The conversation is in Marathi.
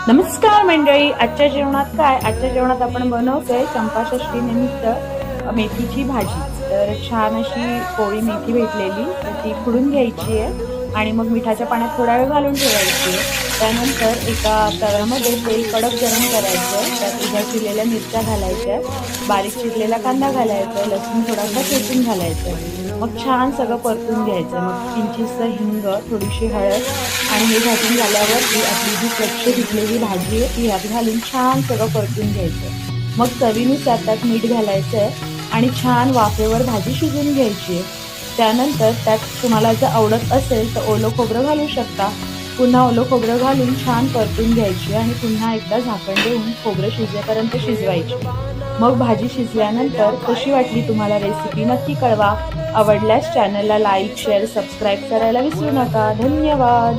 नमस्कार मंडळी, आजच्या जेवणात आपण बनवतोय चंपाषष्ठी निमित्त मेथीची भाजी। तर छान अशी कोवळी मेथी भेटलेली, तर ती खुडून घ्यायची आहे आणि मग मिठाच्या पाण्यात थोडा वेळ घालून ठेवायची आहे। त्यानंतर एका तव्यामध्ये तेल कडक गरम करायचं, त्यात उभ्या चिरलेल्या मिरच्या घालायच्या, बारीक चिरलेला कांदा घालायचा, लसूण थोडासा ठेचून घालायचा। मग छान सगळं परतून घ्यायचं। मग किंचितसं हिंग, थोडीशी हळद आणि हे भाजून झाल्यावरती आपली जी स्वच्छ धुतलेली भाजी आहे ती यात घालून छान सगळं परतून घ्यायचं। मग चवीनुसार त्यात मीठ घालायचं आहे आणि छान वाफेवर भाजी शिजवून घ्यायची आहे। त्यानंतर त्यात तुम्हाला जर आवडत असेल तर ओलं खोबरं घालू शकता। पुन्हा ओलं खोबरं घालून छान परतून घ्यायची आणि पुन्हा एकदा झाकण देऊन खोबरं शिजेपर्यंत शिजवायची। मग भाजी शिजल्यानंतर कशी वाटली तुम्हाला रेसिपी नक्की कळवा। आवडल्यास चॅनलला लाईक, शेअर, सबस्क्राईब करायला विसरू नका। धन्यवाद।